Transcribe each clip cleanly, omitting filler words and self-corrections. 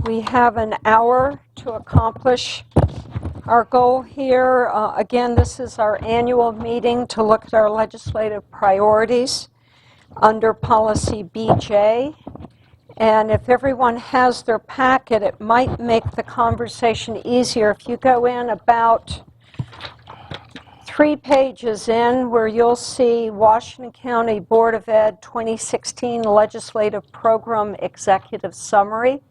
We have an hour to accomplish our goal here. Again, this is our annual meeting to look at our legislative priorities under Policy BJ. And if everyone has their packet, it might make the conversation easier if you go in about 3 pages in where you'll see Washington County Board of Ed 2016 Legislative Program Executive Summary.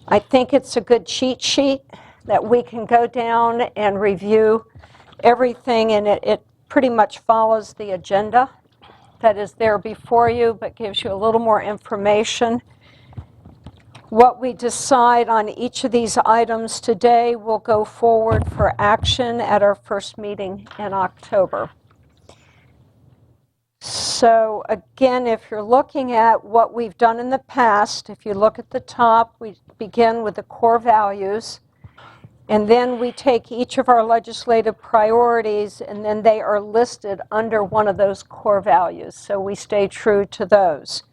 I think it's a good cheat sheet that we can go down and review everything, and it pretty much follows the agenda that is there before you, but gives you a little more information. What we decide on each of these items today will go forward for action at our first meeting in October. So again, if you're looking at what we've done in the past, if you look at the top, we begin with the core values, and then we take each of our legislative priorities, and then they are listed under one of those core values, so we stay true to those.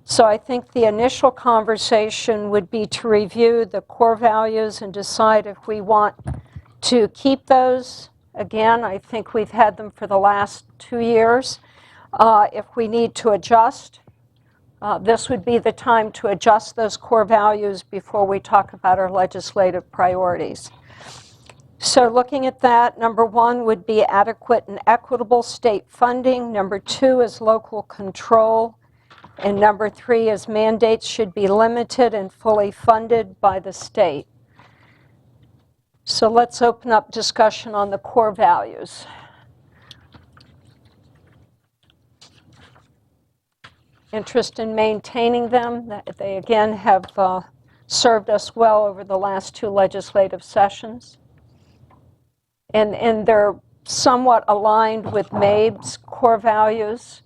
So I think the initial conversation would be to review the core values and decide if we want to keep those. Again, I think we've had them for the last 2 years. If we need to adjust, this would be the time to adjust those core values before we talk about our legislative priorities. So looking at that, number 1 would be adequate and equitable state funding. Number 2 is local control. And number 3 is mandates should be limited and fully funded by the state. So let's open up discussion on the core values. Interest in maintaining them. They again have served us well over the last 2 legislative sessions. And they're somewhat aligned with MABE's core values,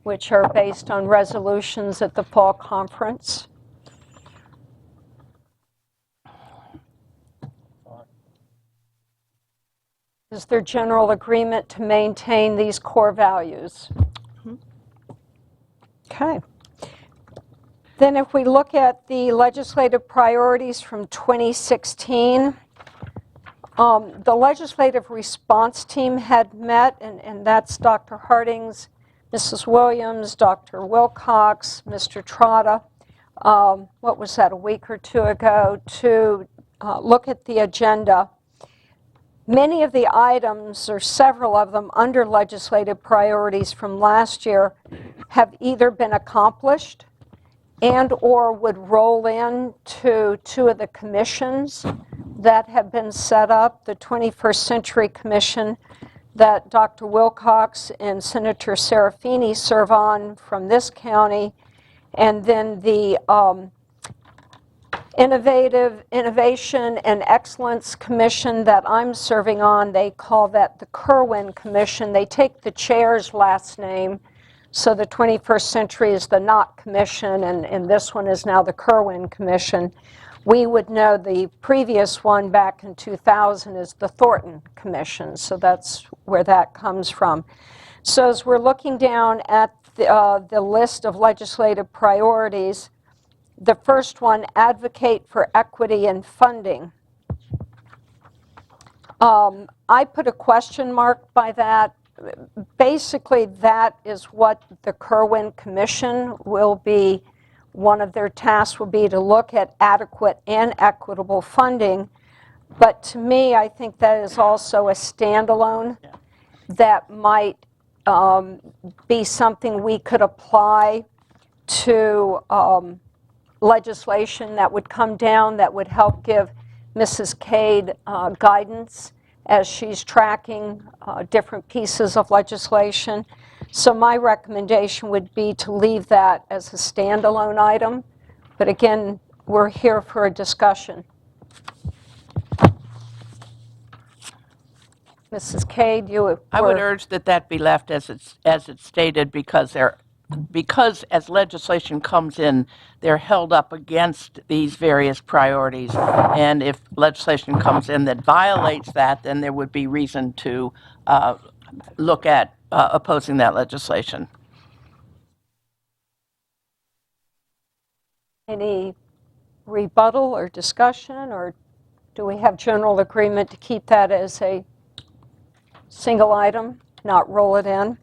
which are based on resolutions at the fall conference. Is there general agreement to maintain these core values? Okay. Then if we look at the legislative priorities from 2016, the legislative response team had met, and that's Dr. Harding's, Mrs. Williams, Dr. Wilcox, Mr. Trotta, what was that, a week or 2 ago, to look at the agenda. Many of the items, or several of them, under legislative priorities from last year have either been accomplished and or would roll into 2 of the commissions that have been set up. The 21st Century Commission that Dr. Wilcox and Senator Serafini serve on from this county, and then the Innovation and Excellence Commission that I'm serving on. They call that the Kerwin Commission. They take the chair's last name, so the 21st Century is the Knott Commission, and this one is now the Kerwin Commission. We would know the previous one back in 2000 is the Thornton Commission, so that's where that comes from. So as we're looking down at the list of legislative priorities, the first one, advocate for equity in funding. I put a question mark by that. Basically, that is what the Kerwin Commission will be. One of their tasks will be to look at adequate and equitable funding. But to me, I think that is also a standalone that might be something we could apply to legislation that would come down that would help give Mrs. Cade guidance as she's tracking different pieces of legislation. So my recommendation would be to leave that as a standalone item. But again, we're here for a discussion. Mrs. Cade, I would urge that that be left as it's stated, because as legislation comes in, they're held up against these various priorities. And if legislation comes in that violates that, then there would be reason to look at opposing that legislation. 'Any, rebuttal or discussion, or do we have general agreement to keep that as a single item, not roll it in?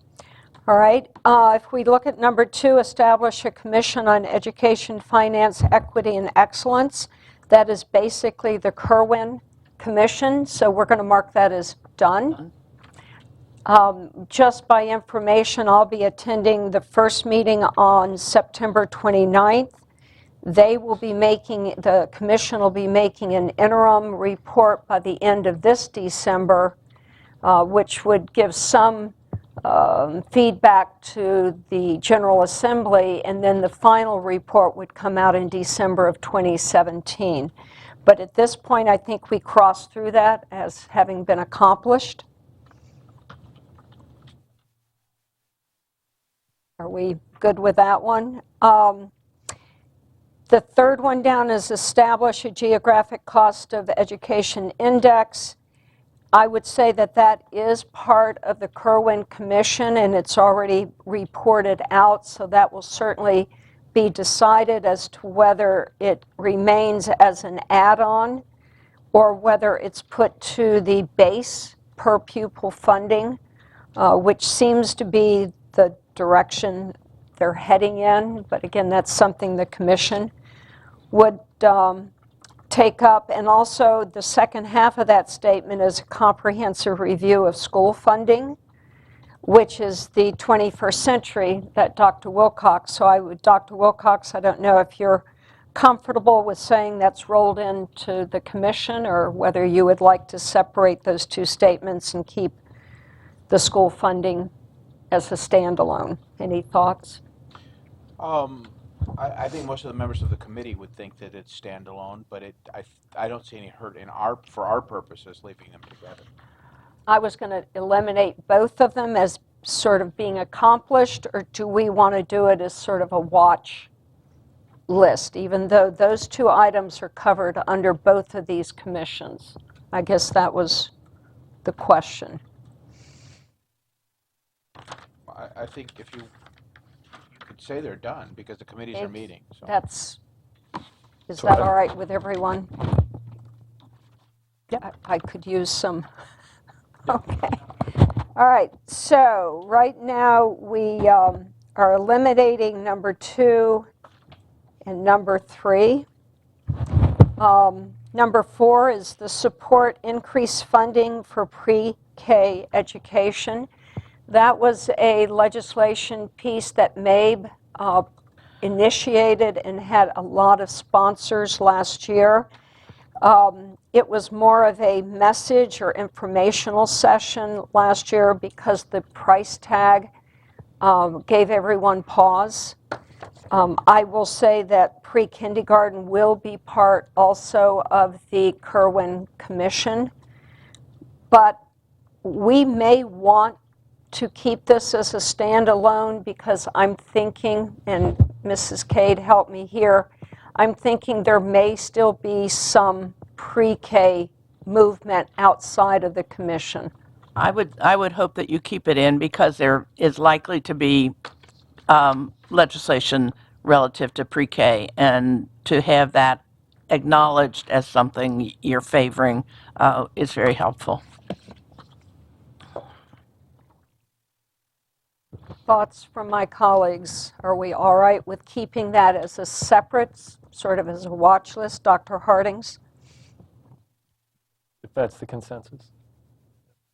All right. If we look at number 2, establish a commission on education, finance, equity, and excellence. That is basically the Kerwin Commission, so we're going to mark that as done. Just by information, I'll be attending the first meeting on September 29th. The commission will be making an interim report by the end of this December, which would give some feedback to the General Assembly, and then the final report would come out in December of 2017. But at this point, I think we crossed through that as having been accomplished. Are we good with that one? The third one down is establish a geographic cost of education index. I would say that that is part of the Kerwin Commission, and it's already reported out, so that will certainly be decided as to whether it remains as an add-on or whether it's put to the base per pupil funding, which seems to be the direction they're heading in. But again, that's something the Commission would take up. And also the second half of that statement is a comprehensive review of school funding, which is the 21st century that Dr. Wilcox. So Dr. Wilcox, I don't know if you're comfortable with saying that's rolled into the Commission, or whether you would like to separate those two statements and keep the school funding as a standalone. Any thoughts? I think most of the members of the committee would think that it's standalone, but I don't see any hurt for our purposes, leaving them together. I was going to eliminate both of them as sort of being accomplished, or do we want to do it as sort of a watch list, even though those two items are covered under both of these commissions? I guess that was the question. I think if you could say they're done, because the committees are meeting. So. Is that all right with everyone? Yeah. I could use some. Okay. All right. So right now we are eliminating number 2 and number 3. Number 4 is the support increased funding for pre-K education. That was a legislation piece that MABE initiated and had a lot of sponsors last year. It was more of a message or informational session last year because the price tag gave everyone pause. I will say that pre-kindergarten will be part also of the Kerwin Commission, but we may want to keep this as a standalone, because I'm thinking, and Mrs. Cade helped me here, I'm thinking there may still be some pre-K movement outside of the commission. I would hope that you keep it in, because there is likely to be legislation relative to pre-K, and to have that acknowledged as something you're favoring is very helpful. Thoughts from my colleagues? Are we all right with keeping that as a separate, sort of as a watch list? Dr. Hardings? If that's the consensus.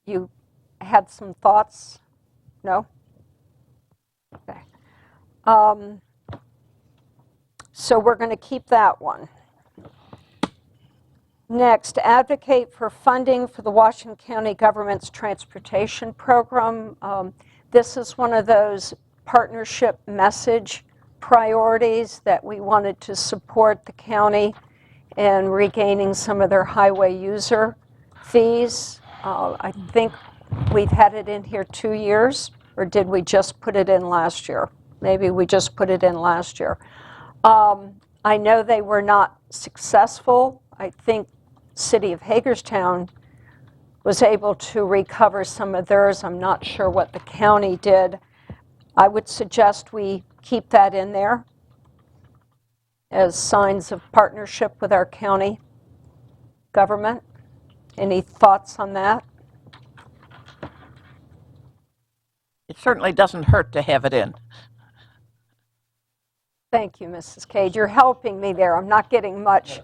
You had some thoughts? No? Okay. So we're going to keep that one. Next, advocate for funding for the Washington County government's transportation program. This is one of those partnership message priorities that we wanted to support the county in regaining some of their highway user fees. I think we've had it in here 2 years, or did we just put it in last year? Maybe we just put it in last year. I know they were not successful. I think City of Hagerstown was able to recover some of theirs. I'm not sure what the county did. I would suggest we keep that in there. as signs of partnership with our county government. Any thoughts on that? It certainly doesn't hurt to have it in. Thank you, Mrs. Cage. You're helping me there. I'm not getting much.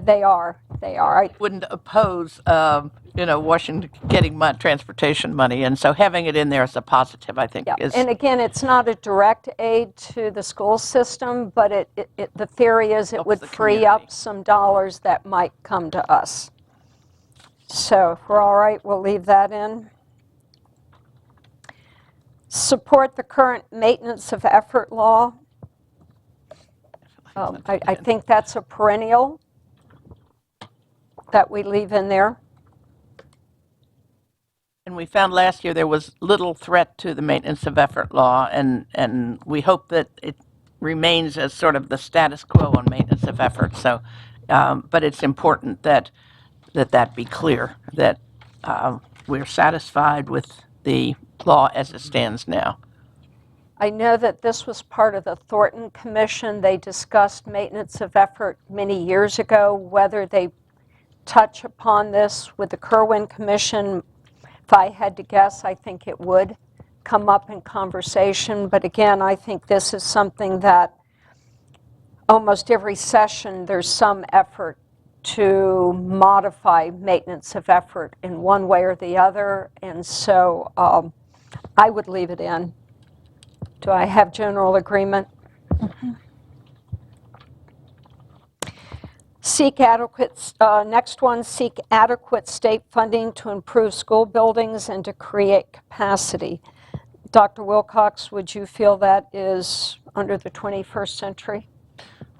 They are. I Wouldn't oppose, Washington getting transportation money, and so having it in there as a positive, I think, Yeah, is. and again, it's not a direct aid to the school system, but the theory is it would the free up community. some dollars that might come to us. So if we're all right, we'll leave that in. Support the current maintenance of effort law. I think that's a perennial that we leave in there. And we found last year there was little threat to the maintenance of effort law, and we hope that it remains as sort of the status quo on maintenance of effort. So, but it's important that be clear, that we're satisfied with the law as it stands now. I know that this was part of the Thornton Commission. They discussed maintenance of effort many years ago. Whether they touch upon this with the Kerwin Commission, if I had to guess, I think it would come up in conversation. But again, I think this is something that almost every session there's some effort to modify maintenance of effort in one way or the other. And so I would leave it in. Do I have general agreement? Mm-hmm. Seek adequate, next one, seek adequate state funding to improve school buildings and to create capacity. Dr. Wilcox, would you feel that is under the 21st century?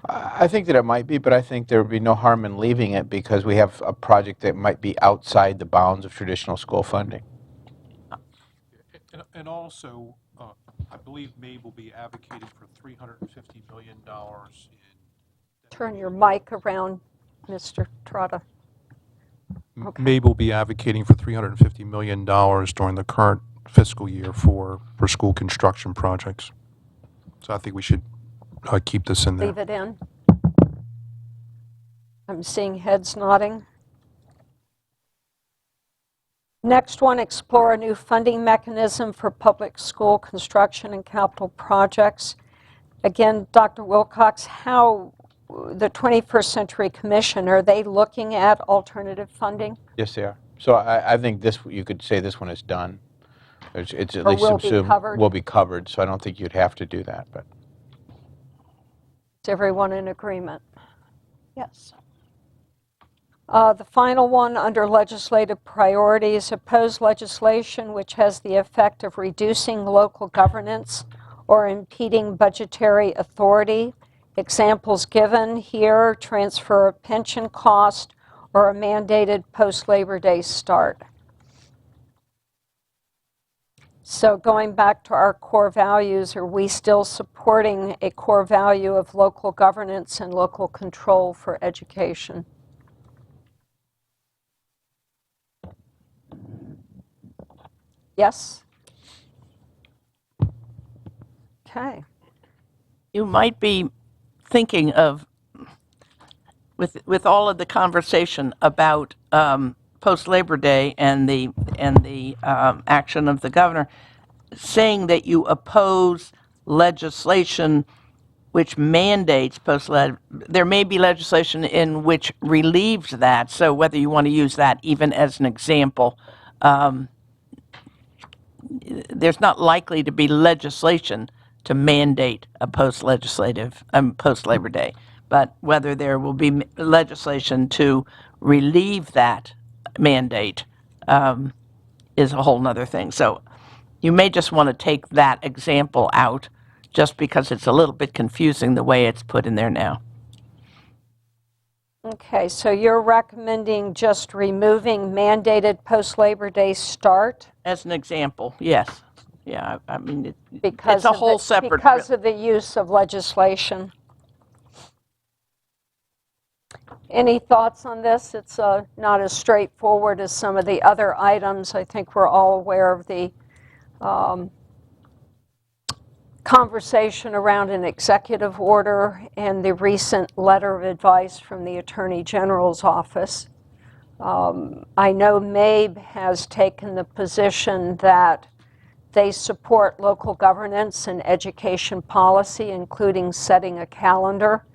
I think that it might be, but I think there would be no harm in leaving it because we have a project that might be outside the bounds of traditional school funding. And also, I believe Mabe will be advocating for $350 million in... Turn your mic around, Mr. Trotta. Okay. Mabe will be advocating for $350 million during the current fiscal year for school construction projects. So I think we should keep this in there. Leave it in. I'm seeing heads nodding. Next one, explore a new funding mechanism for public school construction and capital projects. Again, Dr. Wilcox, how the 21st Century Commission, are they looking at alternative funding? Yes, they are. So I think this, you could say this one is done. It's at Or least will be subsumed, covered? will be covered, so I don't think you'd have to do that. But Is everyone in agreement? Yes. The final one under legislative priorities, oppose legislation which has the effect of reducing local governance or impeding budgetary authority. Examples given here, transfer of pension cost or a mandated post-Labor Day start. So going back to our core values, are we still supporting a core value of local governance and local control for education? Yes? Okay. You might be thinking of, with all of the conversation about post-Labor Day and the action of the governor, saying that you oppose legislation which mandates post-Labor. There may be legislation in which relieves that. So whether you want to use that even as an example, there's not likely to be legislation to mandate a post-Labor Day, but whether there will be legislation to relieve that mandate is a whole nother thing. So you may just want to take that example out just because it's a little bit confusing the way it's put in there now. Okay, so you're recommending just removing mandated post-Labor Day start? As an example, yes. Yeah, I mean, Because it's a whole separate... Because of the use of legislation. Any thoughts on this? It's not as straightforward as some of the other items. I think we're all aware of the conversation around an executive order and the recent letter of advice from the Attorney General's office. I know MABE has taken the position that they support local governance and education policy, including setting a calendar,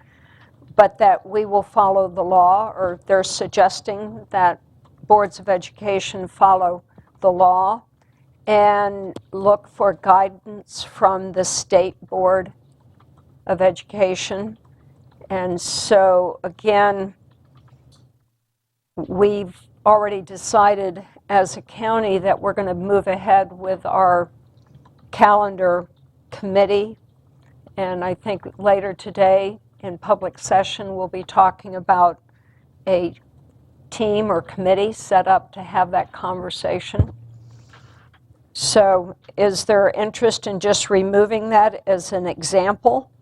but that we will follow the law, or they're suggesting that boards of education follow the law and look for guidance from the State Board of Education. And so, again, we've already decided as a county that we're going to move ahead with our calendar committee. And I think later today in public session, we'll be talking about a team or committee set up to have that conversation. So is there interest in just removing that as an example?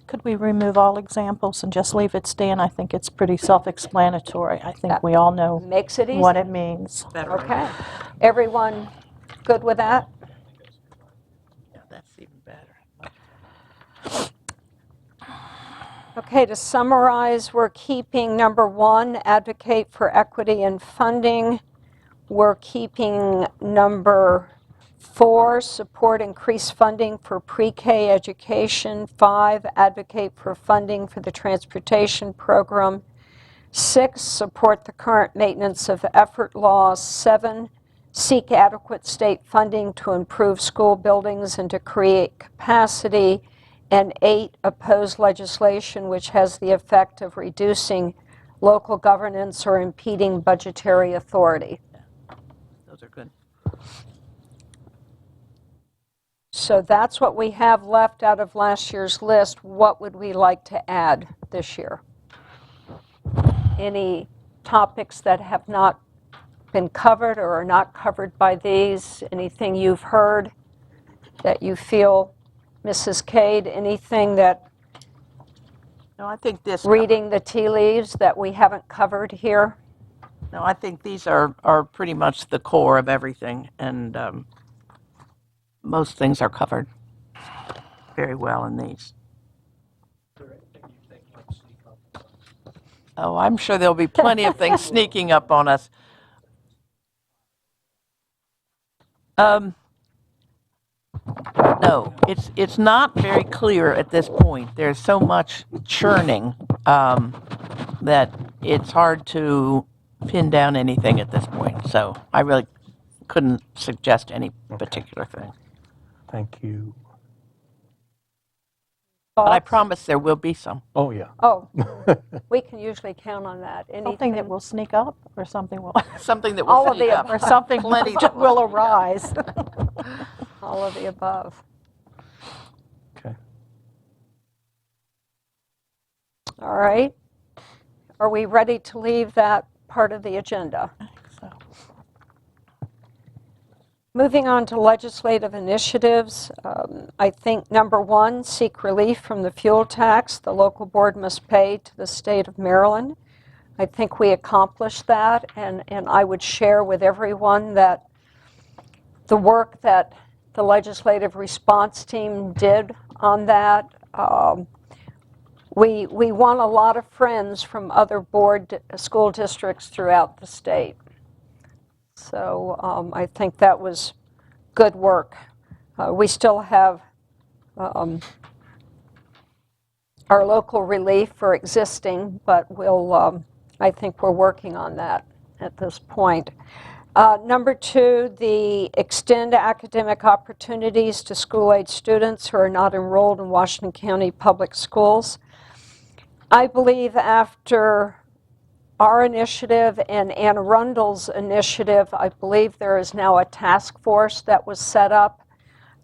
Could we remove all examples and just leave it stand? I think it's pretty self-explanatory. I think we all know Makes it easy. what it means. Better idea. Okay. Everyone good with that? Yeah, that's even better. Okay, to summarize, we're keeping number 1, advocate for equity in funding. We're keeping number 4, support increased funding for pre-K education. 5, advocate for funding for the transportation program. 6, support the current maintenance of effort laws. 7, seek adequate state funding to improve school buildings and to create capacity. And 8, oppose legislation which has the effect of reducing local governance or impeding budgetary authority. Those are good. So that's what we have left out of last year's list. What would we like to add this year? Any topics that have not been covered or are not covered by these? Anything you've heard that you feel, Mrs. Cade, anything that, No, I think this. reading the tea leaves, that we haven't covered here? No, I think these are pretty much the core of everything, and most things are covered very well in these. Oh, I'm sure there'll be plenty of things sneaking up on us. No, it's not very clear at this point. There's so much churning that it's hard to pin down anything at this point. So I really couldn't suggest any particular thing. Thank you. But I Thoughts? promise there will be some. Oh, yeah. Oh, we can usually count on that. Something that will sneak up or something will, Something that will All of sneak the up. or something Plenty that will will arise. all of the above. Okay. All right. Are we ready to leave that part of the agenda? So, Moving on to legislative initiatives, I think number 1, seek relief from the fuel tax the local board must pay to the state of Maryland. I think we accomplished that, and I would share with everyone that the work that the legislative response team did on that, we won a lot of friends from other school districts throughout the state. So I think that was good work. We still have our local relief for existing, but I think we're working on that at this point. Number 2, the extend academic opportunities to school-age students who are not enrolled in Washington County Public Schools. I believe after our initiative and Anne Arundel's initiative, I believe there is now a task force that was set up.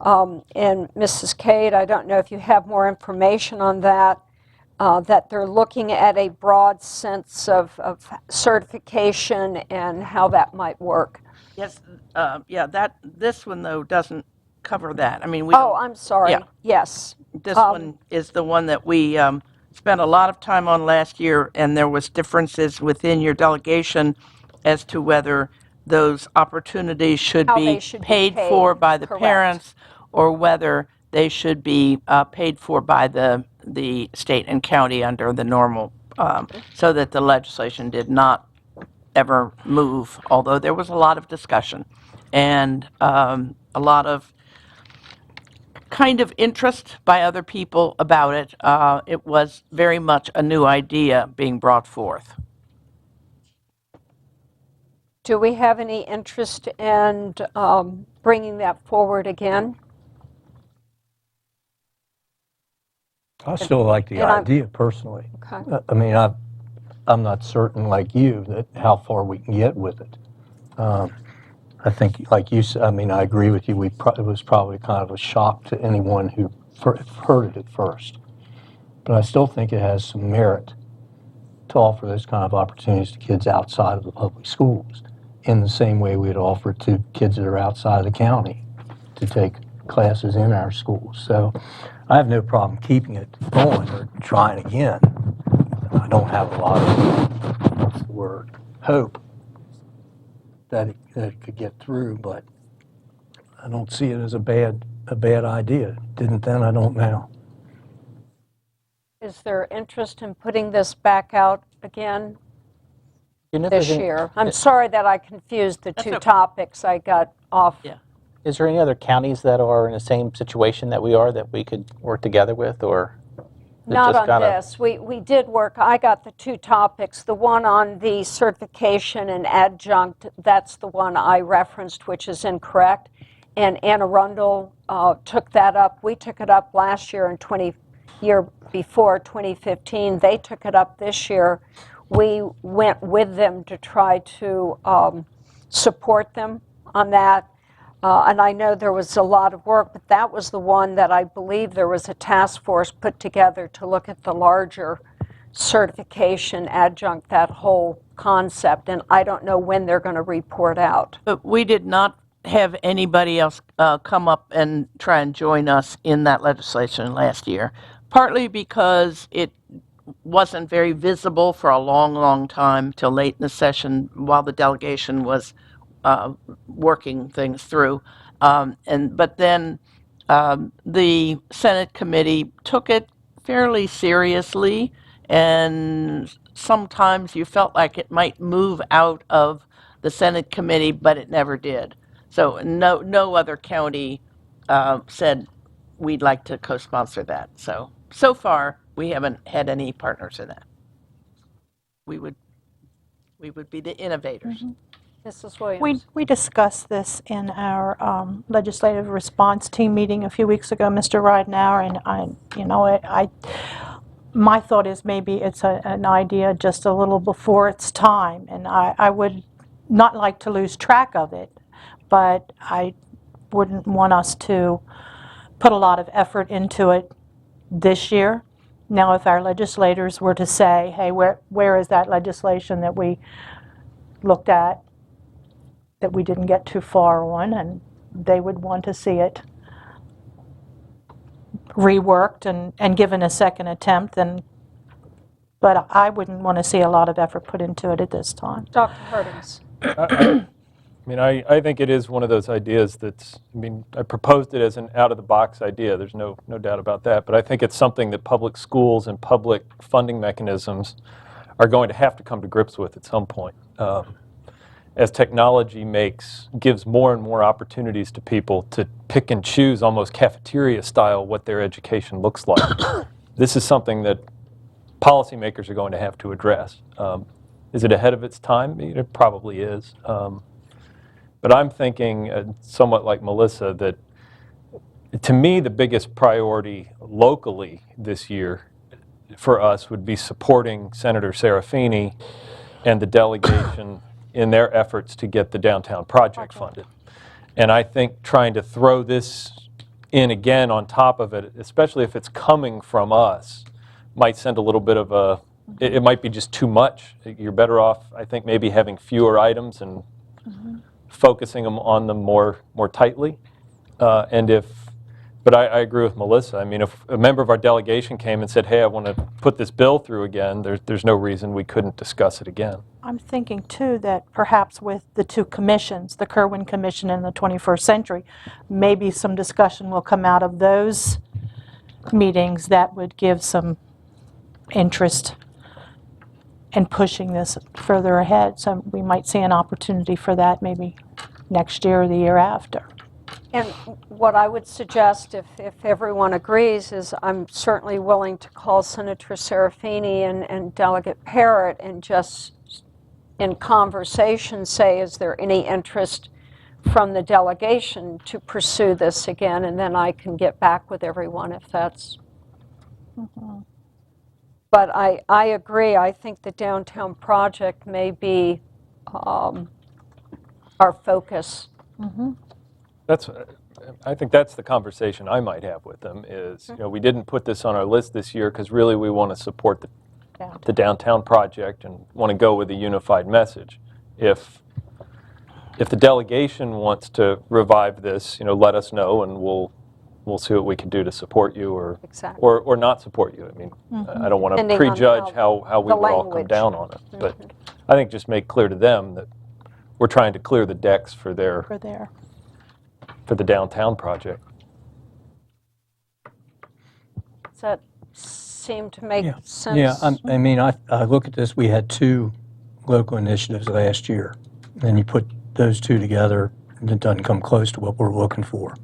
And Mrs. Cade, I don't know if you have more information on that, that they're looking at a broad sense of certification and how that might work. Yes, yeah, this one, though, doesn't cover that. I mean, Oh, I'm sorry. Yeah. Yes. This one is the one that we spent a lot of time on last year, and there was differences within your delegation as to whether those opportunities should How be they should be paid paid, for by the correct. parents or whether they should be paid for by the state and county under the normal, so that the legislation did not ever move, although there was a lot of discussion and a lot of kind of interest by other people about it. It was very much a new idea being brought forth. Do we have any interest in bringing that forward again? I still like the And I'm- idea personally. Okay. I mean, I'm not certain like you that how far we can get with it. I think, like you said, I mean, I agree with you. It was probably kind of a shock to anyone who heard it at first. But I still think it has some merit to offer those kind of opportunities to kids outside of the public schools in the same way we'd offer to kids that are outside of the county to take classes in our schools. So I have no problem keeping it going or trying again. I don't have a lot of, what's the word, hope that it could get through, but I don't see it as a bad idea. Didn't then, I don't now. Is there interest in putting this back out again You know, this there's year? I'm sorry that I confused the two okay. topics. I got off. Yeah. Is there any other counties that are in the same situation that we are that we could work together with, or is it Not just on kinda- this. We did work, I got the two topics. The one on the certification and adjunct, that's the one I referenced, which is incorrect. And Anne Arundel took that up. We took it up last year and year before, 2015. They took it up this year. We went with them to try to support them on that. And I know there was a lot of work, but that was the one that I believe there was a task force put together to look at the larger certification adjunct, that whole concept. And I don't know when they're going to report out. But we did not have anybody else come up and try and join us in that legislation last year, partly because it wasn't very visible for a long, long time till late in the session while the delegation was working things through. But then the Senate committee took it fairly seriously, and sometimes you felt like it might move out of the Senate committee, but it never did. So no other county said we'd like to co-sponsor that. So far, we haven't had any partners in that. We would be the innovators. Mrs. Williams? We discussed this in our legislative response team meeting a few weeks ago, Mr. Ridenhour, and my thought is maybe it's an idea just a little before its time, and I would not like to lose track of it, but I wouldn't want us to put a lot of effort into it this year. Now, if our legislators were to say, hey, where is that legislation that we looked at that we didn't get too far on, and they would want to see it reworked and given a second attempt, but I wouldn't want to see a lot of effort put into it at this time. Dr. Herdings? I mean, I think it is one of those ideas that's, I mean, I proposed it as an out-of-the-box idea. There's no doubt about that. But I think it's something that public schools and public funding mechanisms are going to have to come to grips with at some point. As technology gives more and more opportunities to people to pick and choose almost cafeteria style what their education looks like. This is something that policymakers are going to have to address. Is it ahead of its time? It probably is. But I'm thinking somewhat like Melissa that to me the biggest priority locally this year for us would be supporting Senator Serafini and the delegation in their efforts to get the downtown project funded. And I think trying to throw this in again on top of it, especially if it's coming from us, might send a little bit of it might be just too much. You're better off, I think, maybe having fewer items and focusing on them more tightly. And if But I agree with Melissa. I mean, if a member of our delegation came and said, hey, I want to put this bill through again, there's no reason we couldn't discuss it again. I'm thinking, too, that perhaps with the two commissions, the Kerwin Commission and the 21st Century, maybe some discussion will come out of those meetings that would give some interest in pushing this further ahead. So we might see an opportunity for that maybe next year or the year after. And what I would suggest, if everyone agrees, is I'm certainly willing to call Senator Serafini and Delegate Parrott and just in conversation say, is there any interest from the delegation to pursue this again? And then I can get back with everyone if that's... But I agree. I think the downtown project may be our focus. I think that's the conversation I might have with them is, you know, we didn't put this on our list this year because really we want to support the downtown project and want to go with a unified message. If the delegation wants to revive this, you know, let us know and we'll see what we can do to support you or Exactly. or not support you. I mean, I don't want to Depending on prejudge how we the would all come language. down on it, but I think just make clear to them that we're trying to clear the decks for For there. the downtown project. Does that seem to make sense? Yeah, I mean, I look at this, we had 2 local initiatives last year, and you put those 2 together, and it doesn't come close to what we're looking for.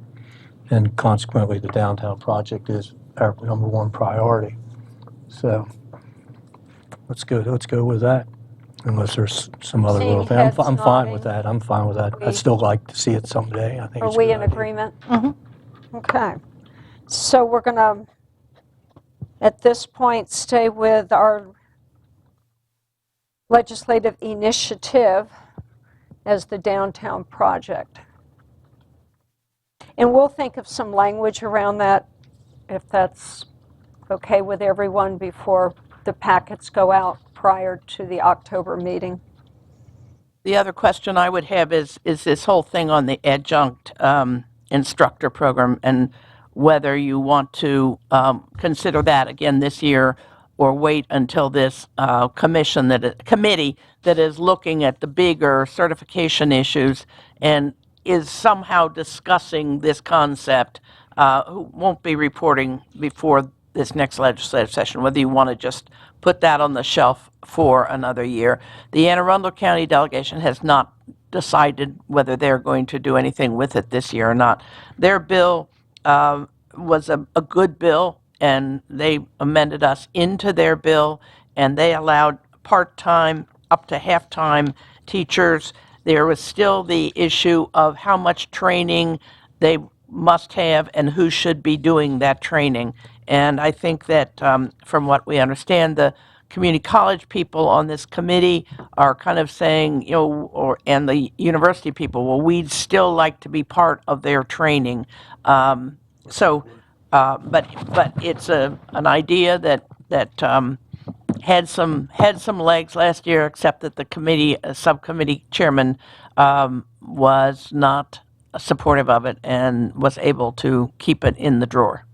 And consequently, the downtown project is our #1 priority. So let's go with that, unless there's some other Seeing little thing. heads I'm fine with nodding. that, I'm fine with that. I'd still like to see it someday, I think Are it's a we good in idea. agreement? Okay. So we're going to, at this point, stay with our legislative initiative as the downtown project. And we'll think of some language around that, if that's okay with everyone, before the packets go out prior to the October meeting. The other question I would have is this whole thing on the adjunct instructor program and whether you want to consider that again this year or wait until this committee that is looking at the bigger certification issues and is somehow discussing this concept, who won't be reporting before this next legislative session, whether you want to just put that on the shelf for another year. The Anne Arundel County delegation has not decided whether they're going to do anything with it this year or not. Their bill was a good bill, and they amended us into their bill, and they allowed part-time, up to half-time teachers. There was still the issue of how much training they must have and who should be doing that training. And I think that from what we understand, the community college people on this committee are kind of saying, you know, and the university people, well, we'd still like to be part of their training. But it's an idea that had some legs last year, except that the subcommittee chairman was not supportive of it and was able to keep it in the drawer,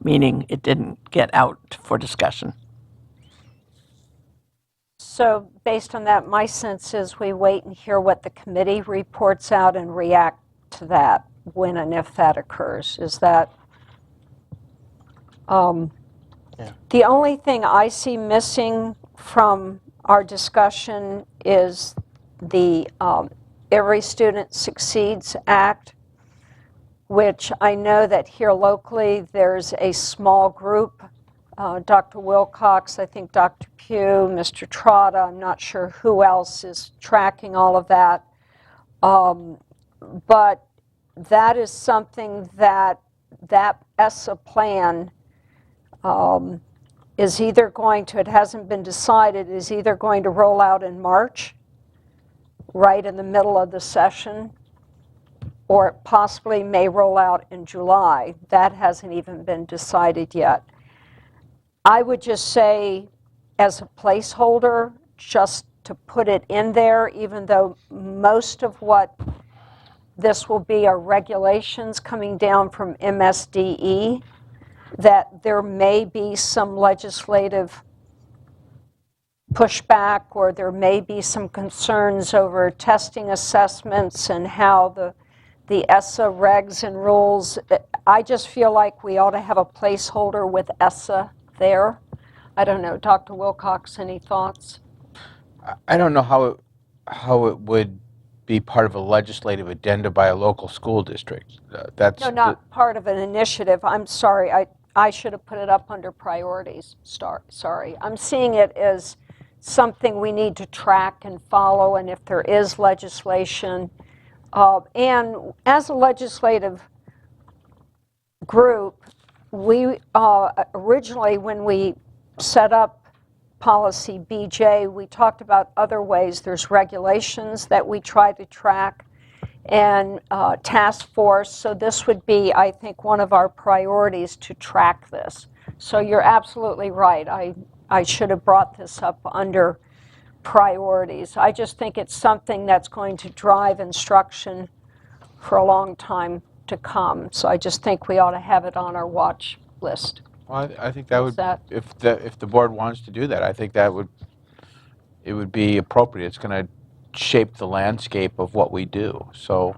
meaning it didn't get out for discussion. So based on that, my sense is we wait and hear what the committee reports out and react to that when and if that occurs. Is that... The only thing I see missing from our discussion is the Every Student Succeeds Act, which I know that here locally there's a small group, Dr. Wilcox, I think Dr. Pugh, Mr. Trotta, I'm not sure who else is tracking all of that. But that is something that ESSA plan is either going to, it hasn't been decided, is either going to roll out in March, right in the middle of the session, or it possibly may roll out in July. That hasn't even been decided yet. I would just say, as a placeholder, just to put it in there, even though most of what this will be our regulations coming down from MSDE, that there may be some legislative pushback, or there may be some concerns over testing assessments and how the ESSA regs and rules. I just feel like we ought to have a placeholder with ESSA there. I don't know, Dr. Wilcox, any thoughts? I don't know how it would be part of a legislative addenda by a local school district. That's No, not part of an initiative. I'm sorry, I should have put it up under priorities. Sorry. I'm seeing it as something we need to track and follow, and if there is legislation. And as a legislative group, we originally, when we set up policy BJ, we talked about other ways. There's regulations that we try to track, and task force. So this would be, I think, one of our priorities to track this. So you're absolutely right. I should have brought this up under priorities. I just think it's something that's going to drive instruction for a long time to come. So I just think we ought to have it on our watch list. Well, I think that Is would, that- if the board wants to do that, I think it would be appropriate. It's going to shape the landscape of what we do. So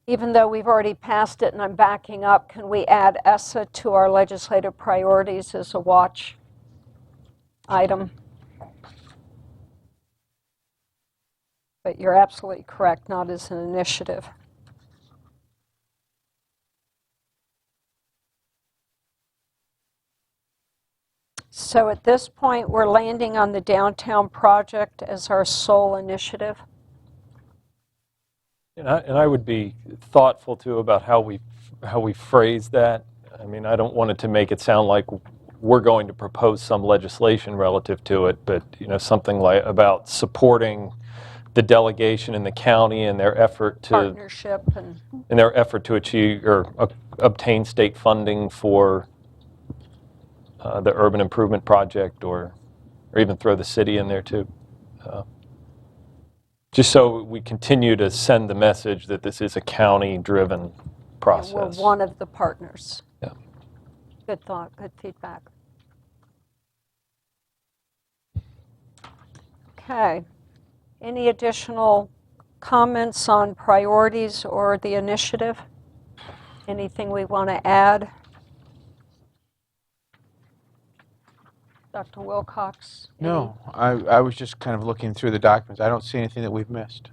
Even though we've already passed it and I'm backing up, can we add ESSA to our legislative priorities as a watch item? But you're absolutely correct, not as an initiative. So at this point, we're landing on the downtown project as our sole initiative. And I would be thoughtful too about how we phrase that. I mean, I don't want it to make it sound like we're going to propose some legislation relative to it, but something like about supporting the delegation in the county and their effort to Partnership and achieve or obtain state funding for the urban improvement project, or even throw the city in there too. Just so we continue to send the message that this is a county-driven process. we're one of the partners. Yeah. Good thought, good feedback. Okay. Any additional comments on priorities or the initiative? Anything we want to add? Dr. Wilcox? no, I was just kind of looking through the documents. I don't see anything that we've missed.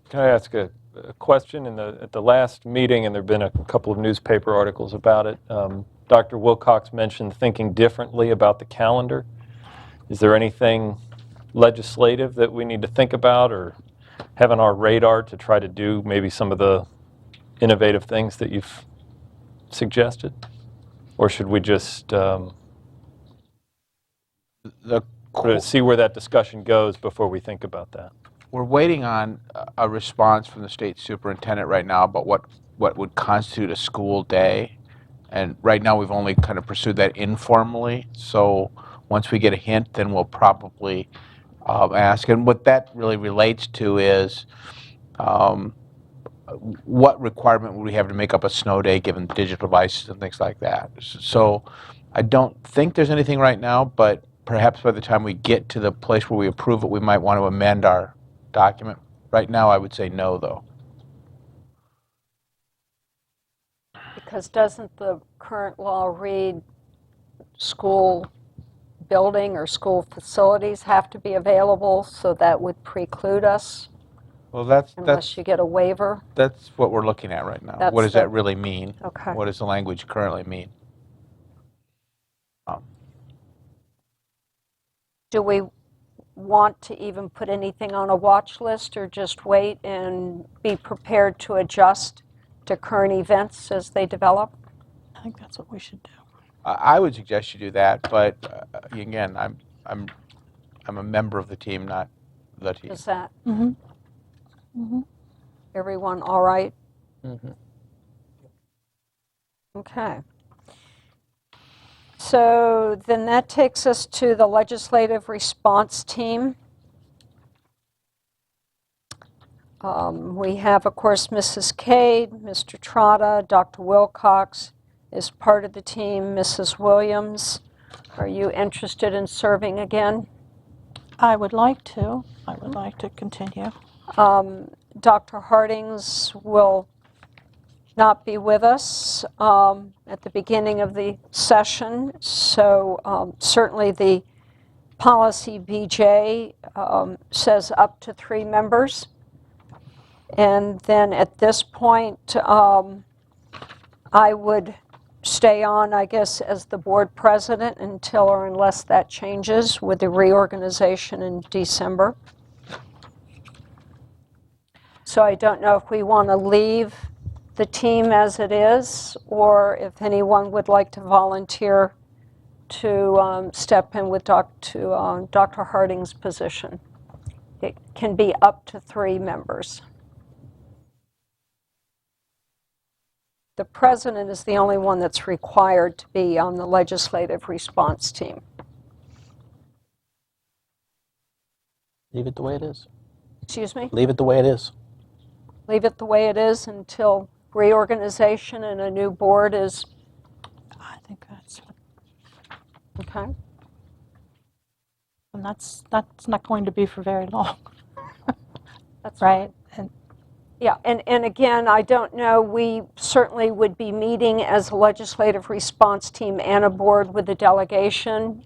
Can I ask a question? At the last meeting, and there have been a couple of newspaper articles about it, Dr. Wilcox mentioned thinking differently about the calendar. Is there anything legislative that we need to think about or have on our radar to try to do maybe some of the innovative things that you've suggested? Or should we just see where that discussion goes before we think about that? We're waiting on a response from the state superintendent right now about what would constitute a school day. And right now we've only kind of pursued that informally. So once we get a hint, then we'll probably ask. And what that really relates to is what requirement would we have to make up a snow day given digital devices and things like that. So I don't think there's anything right now, but perhaps by the time we get to the place where we approve it, we might want to amend our document. Right now, I would say no, though. Because doesn't the current law read school building or school facilities have to be available, so that would preclude us Well, that's unless you get a waiver? that's what we're looking at right now. That's What does the- that really mean? Okay. What does the language currently mean? Do we want to even put anything on a watch list, or just wait and be prepared to adjust to current events as they develop? I think that's what we should do. I would suggest you do that, but again, I'm a member of the team, not the team. Is that Mm-hmm. everyone all right? Mhm. Okay. So then that takes us to the legislative response team. We have, of course, Mrs. Cade, Mr. Trotta, Dr. Wilcox is part of the team, Mrs. Williams. Are you interested in serving again? I would like to. I would like to continue. Dr. Hardings will not be with us at the beginning of the session, so certainly the policy BJ says up to 3 members. And then at this point, I would stay on, I guess, as the board president until or unless that changes with the reorganization in December. So I don't know if we want to leave the team as it is, or if anyone would like to volunteer to step in with Dr. Harding's position. It can be up to 3 members. The president is the only one that's required to be on the legislative response team. Leave it the way it is. Excuse me? Leave it the way it is. Leave it the way it is until reorganization and a new board is, I think that's, okay? and that's not going to be for very long, That's right? And Yeah, and again, I don't know, we certainly would be meeting as a legislative response team and a board with a delegation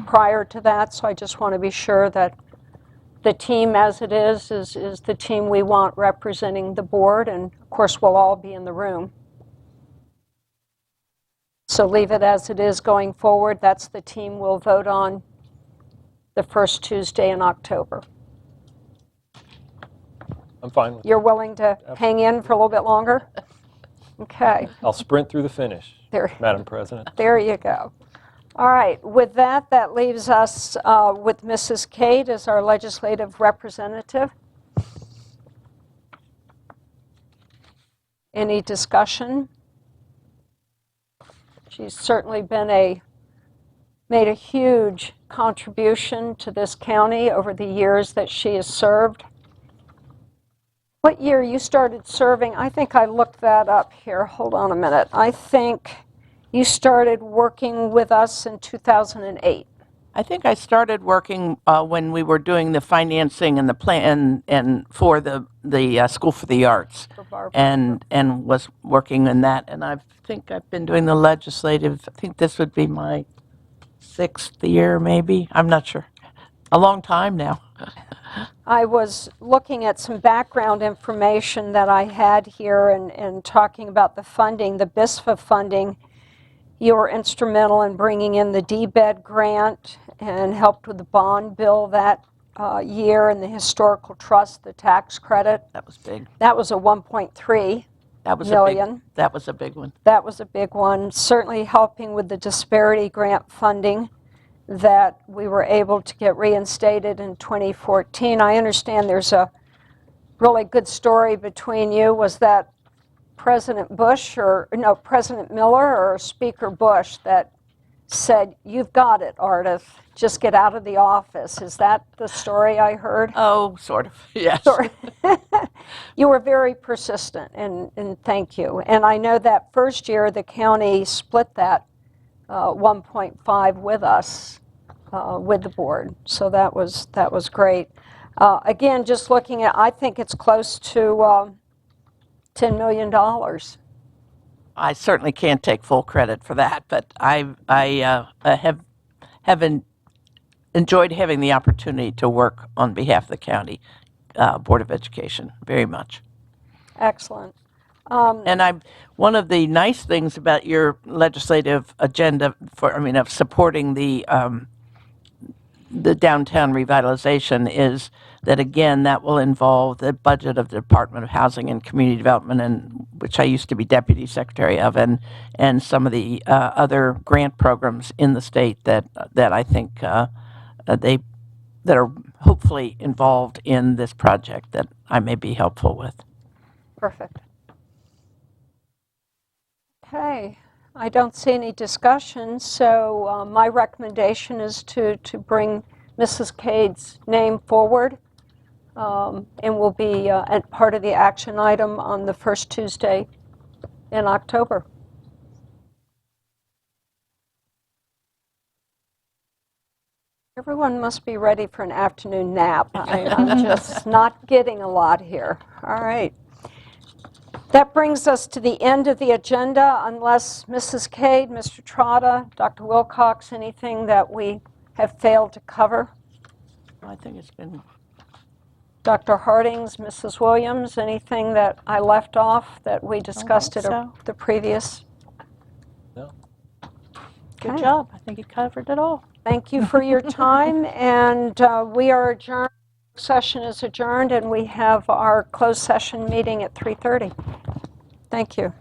prior to that, so I just want to be sure that the team as it is the team we want representing the board, and of course we'll all be in the room. So leave it as it is going forward. That's the team we'll vote on the first Tuesday in October. I'm fine with it. You're willing to hang in for a little bit longer? Okay. I'll sprint through the finish, There. Madam President. There you go. All right, with that, that leaves us with Mrs. Cade as our legislative representative. Any discussion? She's certainly made a huge contribution to this county over the years that she has served. What year you started serving? I think I looked that up here. Hold on a minute. I think you started working with us in 2008. I think I started working when we were doing the financing and the plan and for the School for the Arts, For Barbara. and was working in that. And I think I've been doing the legislative. I think this would be my 6th year, maybe. I'm not sure. A long time now. I was looking at some background information that I had here and talking about the funding, the BISFA funding. You were instrumental in bringing in the DBED grant and helped with the bond bill that year, and the historical trust, the tax credit. That was big. That was a 1.3 That was million. That was a big one. That was a big one. Certainly helping with the disparity grant funding that we were able to get reinstated in 2014. I understand there's a really good story between you. Was that President Bush President Miller or Speaker Bush that said, "You've got it, Ardith, just get out of the office"? Is that the story I heard? Oh, sort of, yes. You were very persistent, and thank you. And I know that first year the county split that 1.5 with us, with the board. So that was great. Again, just looking at, I think it's close to $10 million. I certainly can't take full credit for that, but I have enjoyed having the opportunity to work on behalf of the county Board of Education very much. Excellent. And one of the nice things about your legislative agenda of supporting the downtown revitalization is that, again, that will involve the budget of the Department of Housing and Community Development, and which I used to be deputy secretary of, and some of the other grant programs in the state that I think that are hopefully involved in this project that I may be helpful with. Perfect. Okay. I don't see any discussion, so my recommendation is to bring Mrs. Cade's name forward and will be a part of the action item on the first Tuesday in October. Everyone must be ready for an afternoon nap. I'm just not getting a lot here. All right. That brings us to the end of the agenda, unless Mrs. Cade, Mr. Trotta, Dr. Wilcox, anything that we have failed to cover. I think it's been, Dr. Hardings, Mrs. Williams, anything that I left off that we discussed at so. the previous? No. Good Okay. job. I think you covered it all. Thank you for your time, and we are adjourned. Session is adjourned, and we have our closed session meeting at 3:30. Thank you.